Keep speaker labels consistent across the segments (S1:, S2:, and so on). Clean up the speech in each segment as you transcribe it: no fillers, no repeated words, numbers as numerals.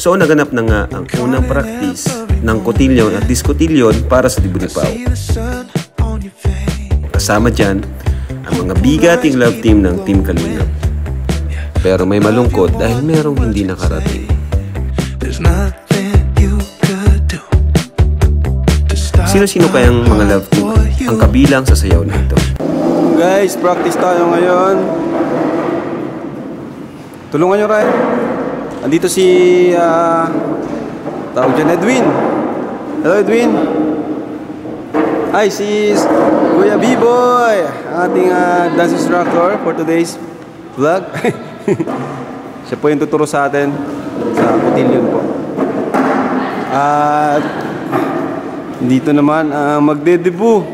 S1: So naganap na nga ang unang practice ng cotillion at discotillion para sa Dibu ni Pao. Kasama dyan ang mga bigating love team ng Team Kalingap. Pero may malungkot dahil merong hindi nakarating. Sino-sino kayang mga love team ang kabilang sa sayaw na ito?
S2: Guys, practice tayo ngayon. Tulungan nyo rin. Andito si tawag dyan, Edwin. Hello, Edwin. Hi, si Kuya B-Boy, ating dance instructor for today's vlog. Siya po yung tuturo sa atin sa cotillion po. At dito naman magde-debut.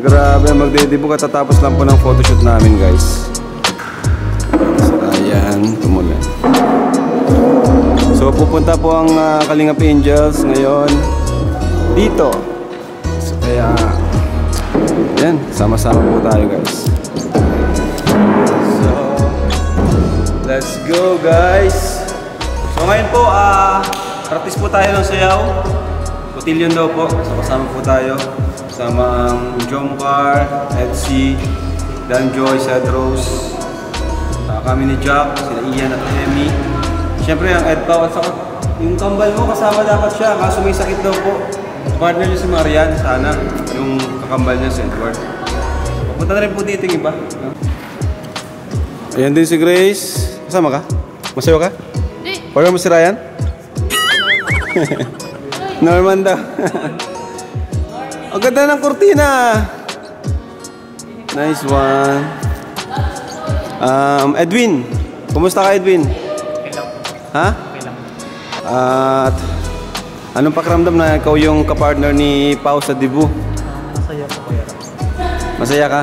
S2: Grabe, magde-debut katatapos lang po ng photoshoot namin, guys. So, ayan, tumulan. So pupunta po ang Kalingap Angels ngayon dito. So, kaya yan, sama-sama po tayo, guys. So let's go, guys. So ngayon po practice po tayo ng sayaw. Cotillion daw po. So kasama po tayo. Kasama ang Jomcar, Edsy, Danjoy, Cedros. Kami ni Jack, sila Ian at Emmy. Siyempre ang Ed Pao at saka yung kambal mo kasama dapat siya. Kaso may sakit daw po. Partner niya si Marian, sana. Yung kakambal niya si Edward. Pupunta na rin po dito yung iba. Ayan din si Grace. Kasama ka? Masayo ka? Hindi. Parang mo si Ryan? Norman daw. Ang ganda ng kurtina. Nice one. Edwin. Kumusta ka, Edwin?
S3: Okay lang.
S2: Ha?
S3: Okay lang.
S2: At anong pakiramdam na ikaw yung kapartner ni Pao sa Dibu?
S3: Masaya po kuya.
S2: Masaya ka?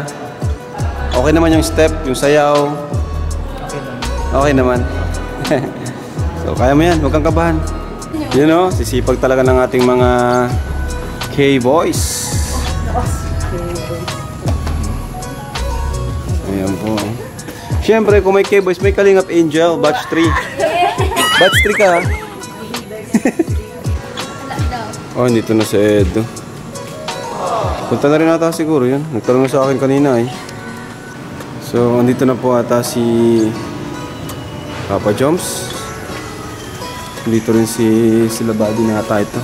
S2: Okay naman yung step, yung sayaw?
S3: Okay lang.
S2: Okay naman. So kaya mo yan, huwag kang kabahan. You know, sisipag talaga ng ating mga K-boys. Ayan po. Siyempre, kung may K-boys, may Kalingap Angel, batch 3. Batch 3 ka, ha? Oh, dito na si Edo. Punta na rin ata siguro yun. Nagtanong sa akin kanina eh. So, andito na po ata si Papa Joms. Dito rin sila Buddy na ata ito.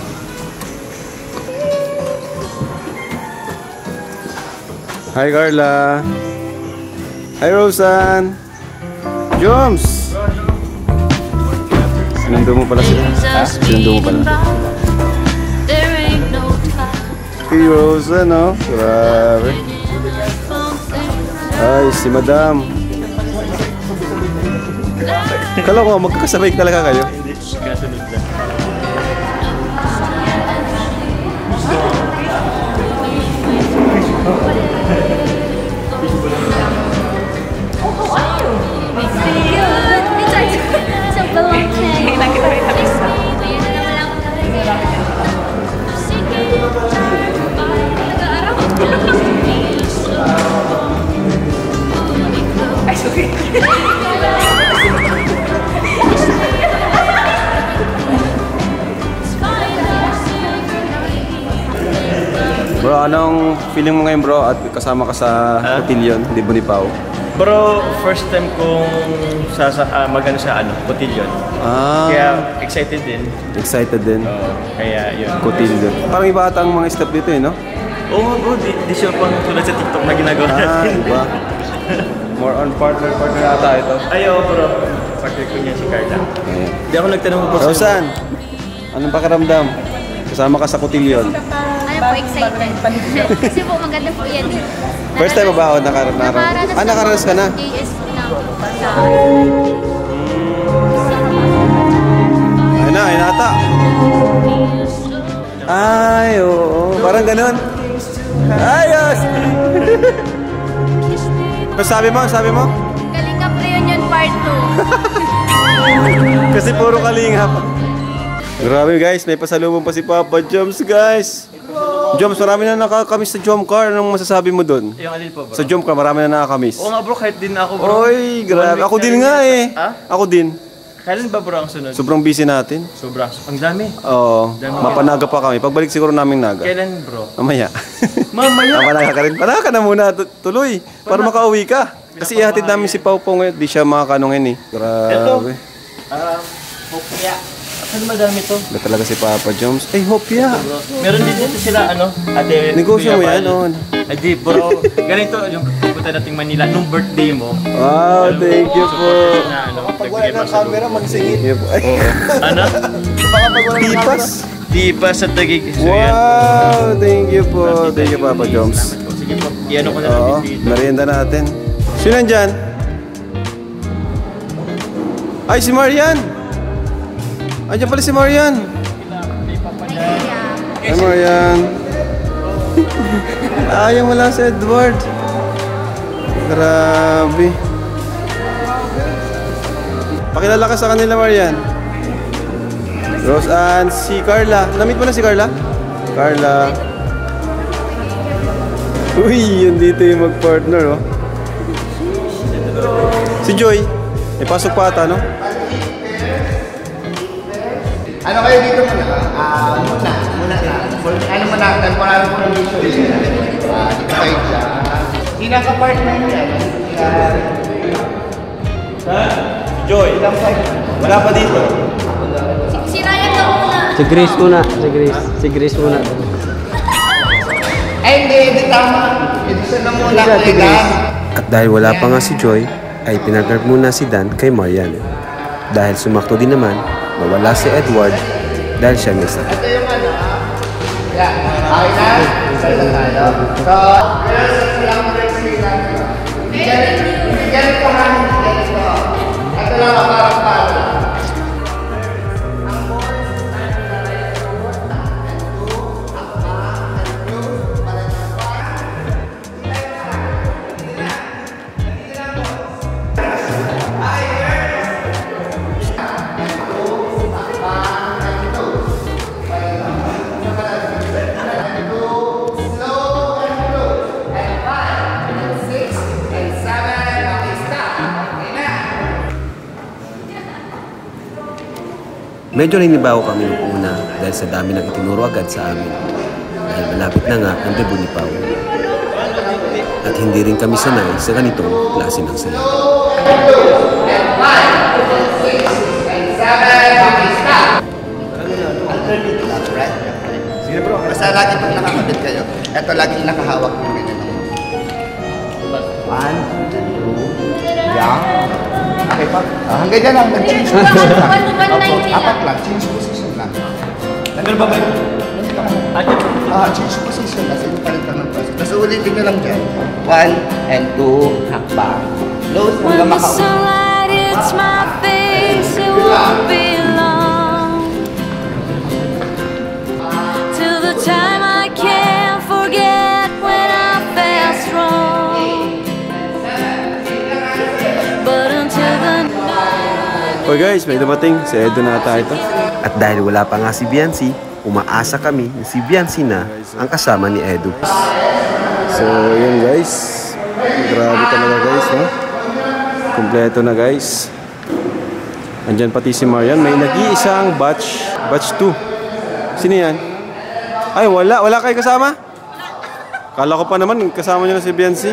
S2: Hi Carla. Hi Rosan. Joms. Sinundo mo pala sila. Ha? Sinundo mo pala. Kay Rosan, no? Grabe. Ay, si Madam. Kala ko magkakasabay talaga kayo.
S3: Kasunod na.
S2: Bro, anong feeling mo ngayon, bro? At kasama ka sa cotillion, Dibu ni Pao?
S3: Bro, first time kong mag-ano sa cotillion. Kaya excited din.
S2: Excited din.
S3: Kaya yun.
S2: Cotillion. Parang iba ata ang mga step dito eh, no?
S3: Oo nga bro, di siya pang tulad sa TikTok na ginagawa natin.
S2: Iba. More on partner ata ito.
S3: Ayaw bro, partner ko niya si Carla. Di ako nagtanong po sa
S2: Rosan, anong pakiramdam? Kasama ka sa cotillion.
S4: Ano po, excited. Kasi po maganda po yan.
S2: First time mo ba ako nakaranas? Nakaranas ka na?
S4: JSP na po.
S2: Ayun na, ayun ata. Ay, oo. Parang ganun. Ayos! Sabi mo?
S4: Kalingap Reunion Part 2.
S2: Kasi puro kalingap. Grabe guys, may pasalubong pa si Papa Joms, guys. Joms, marami na nakakamiss sa Jomcar. Anong masasabi mo doon?
S3: Yung alin po bro?
S2: Sa Jomcar, marami na nakakamiss.
S3: Oo nga bro, kahit din ako bro.
S2: Oy, grabe. Ako din nga eh.
S3: Ha?
S2: Ako din.
S3: Kailan ba bro ang sunod?
S2: Sobrang busy natin.
S3: Sobrang. Ang dami.
S2: Oo. Mapanaga pa kami. Pagbalik siguro naming naga.
S3: Kailan bro?
S2: Mamaya.
S3: Mamaya?
S2: Mapanaga ka rin. Panaga ka na muna. Tuloy. Para makauwi ka. Kasi ihatid namin si Pau Pau ngayon. Di siya makakanungin eh. Grabe.
S3: Hopya. Saan madami to?
S2: Wala talaga si Papa Joms. Ay, hopya.
S3: Meron din dito sila, ate...
S2: Negosyo mo yan, oh.
S3: Ay, di, bro. Ganito, yung pupunta nating Manila, nung birthday mo.
S2: Wow, thank you po.
S3: Pag wala ng camera,
S2: magsingit.
S3: Ano?
S2: Tipas.
S3: Tipas sa Taguig.
S2: Wow, thank you po. Thank you, Papa Joms.
S3: Sige po, iano ko na
S2: Oo, merienda natin. Sino nandyan? Ay, si Marian! Andiyan pala si Marian! Hi, Marian! Ayaw wala si Edward. Grabe. Pakilala ka sa kanila, Marian. Rose Ann, si Carla. Namit mo na si Carla? Carla. Uy, yun dito yung mag-partner, oh. Si Joy. May pasok pa ata, no?
S5: Ano kayo dito muna? Muna na. Ano muna, temporary condition. Dito kayo dyan. Pinaka-partner niya.
S2: Joy. Wala pa dito.
S4: Si Ryan ka muna.
S6: Si Grace muna. Si Grace muna.
S5: Ay, hindi tama. Ito na muna kay Dan.
S1: At dahil wala pa nga si Joy, ay pinartner muna si Dan kay Marian. Dahil sumakto din naman, nawala si Edward dahil siya may sakit.
S5: Ito yung yeah. Okay na? Isa na tayo. So, bigyan ko ha. Ito lang ang parang palo.
S1: Medyo ninibago kami nung una dahil sa dami ng itinuro agad sa amin. Dahil malapit na nga ang debut ni Pau. At hindi rin kami sanay sa ganitong klase ng sayaw.
S5: Sige bro, basta lagi pag nakakabit kayo, eto laging nakahawak yung ganyan. 1, 2, yeah. Okay pa? Hanggang dyan lang, nag-change position lang. Apat lang, change position lang.
S3: Nandun ba ba yun?
S5: Change position, nasa yung palit lang ng person. Tapos ulitin nyo lang dyan. 1 and 2, hakbang. Close hanggang makaulit.
S7: It's my face, it won't be long till the time I can't forget when I felt strong. But until the night.
S2: Okay guys, may dumating. Si Edo na ata ito.
S1: At dahil wala pa nga si Biancy, umaasa kami na si Biancy na ang kasama ni Edu.
S2: So, yun guys. Grabe talaga guys, no? Kompleto na guys. Andyan pati si Marian. May nag-iisang batch. Batch 2. Sino yan? Ay, wala. Wala kayo kasama? Kala ko pa naman, kasama nyo na si Biancy.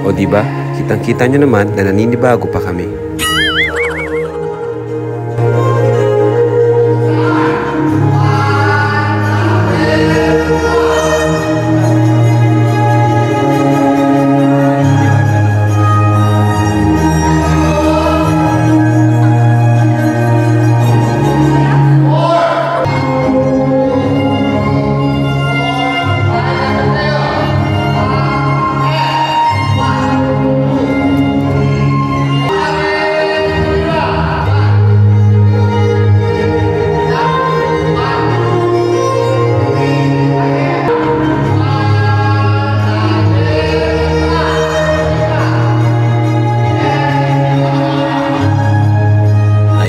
S1: O diba, kitang-kita nyo naman na naninibago pa kami.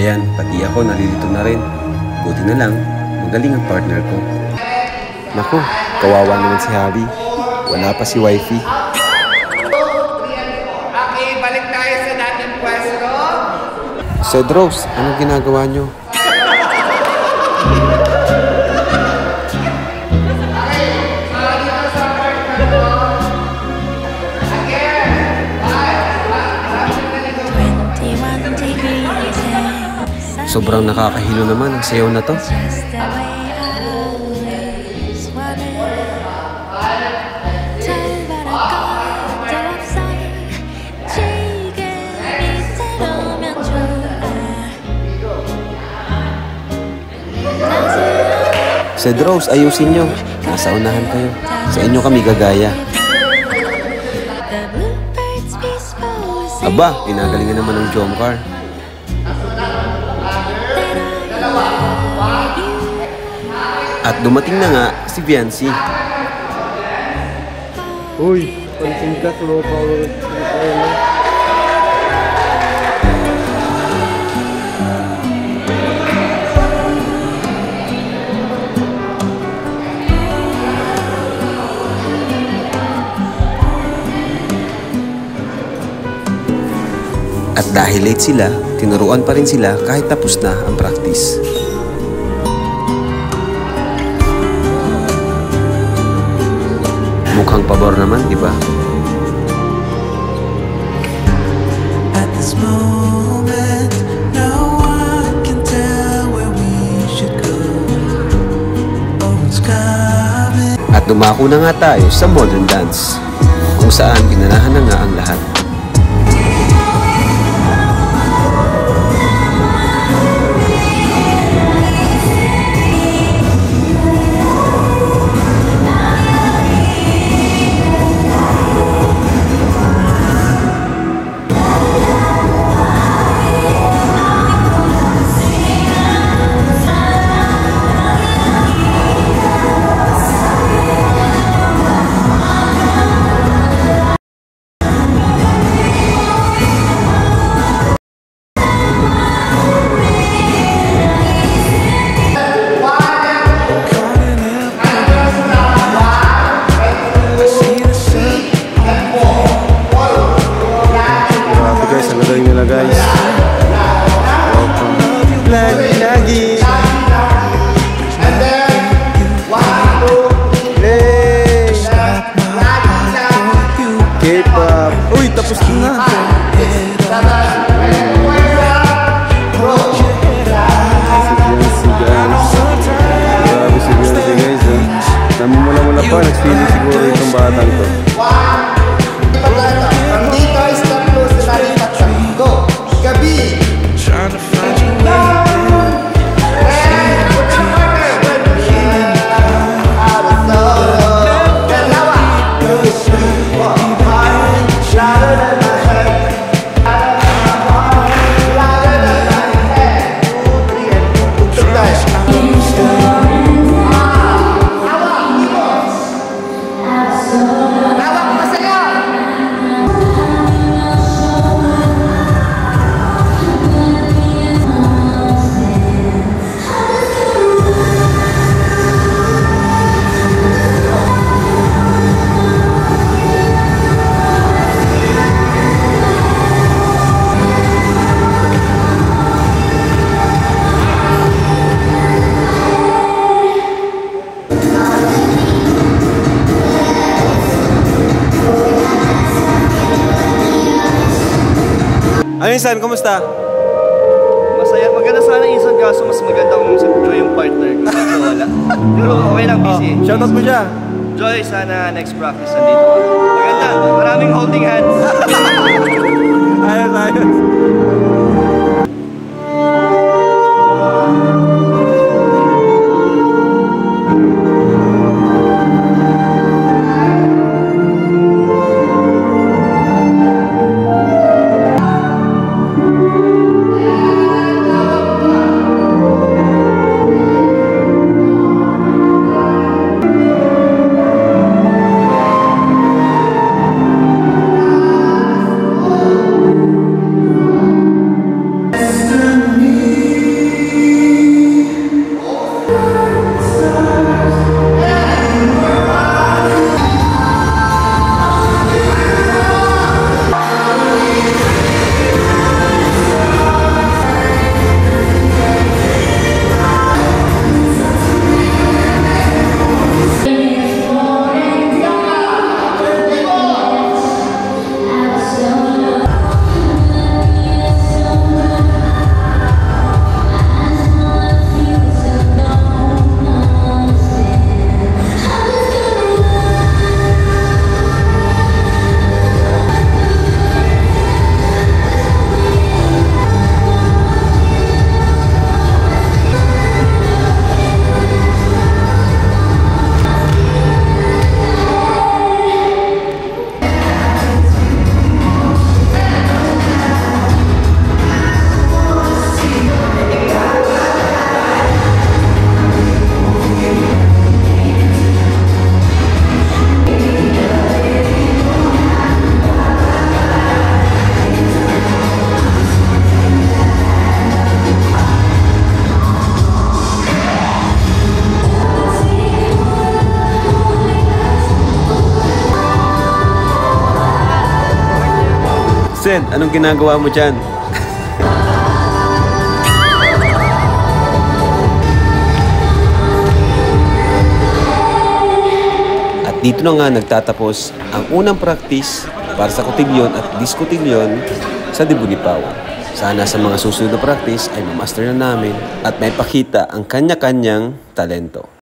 S1: Ayan, pati ako nalilito na rin. Buti na lang, magaling ang partner ko. Naku, kawawa naman si Javi. Wala pa si wifey.
S5: Okay, balik tayo sa dating pwesto.
S1: Cedros, anong ginagawa nyo? Sobrang nakakahilo naman ang sayaw na to. Cedros, ayusin nyo. Nasa unahan kayo. Sa inyo kami gagaya. Aba, ginagalingan naman ng Jomcar. At dumating na nga si Viancy.
S6: Uy, pansin ka, slow power.
S1: At dahil late sila, tinuruan pa rin sila kahit tapos na ang practice. Mukhang pabor naman, di ba?
S8: At this moment, no one can tell where we should go. Oh, it's coming.
S1: At dumako na nga tayo sa modern dance, kung saan pinanahan na nga ang lahat.
S2: K-pop. Uy, tapos na. Grabe si Beyonce guys. Namumula-mula pa. Nag-feeling siguro itong batang to.
S5: Dito is not close to natin at go. Gabi.
S8: Trying to find you waiting.
S2: Ano Insan? Kumusta?
S3: Masaya, maganda sana Insan, kaso mas maganda kung si Joy yung partner ko. Kaso wala. Pero okay lang, busy.
S2: Shoutout mo siya.
S3: Joy, sana next practice nandito ka. Maganda, maraming holding hands.
S2: Ayos, ayos.
S1: Sed, anong ginagawa mo dyan? At dito na nga nagtatapos ang unang practice para sa kotilyon at diskotilyon sa Debut ni Pao. Sana sa mga susunod na practice ay mamaster na namin at may pakita ang kanya-kanyang talento.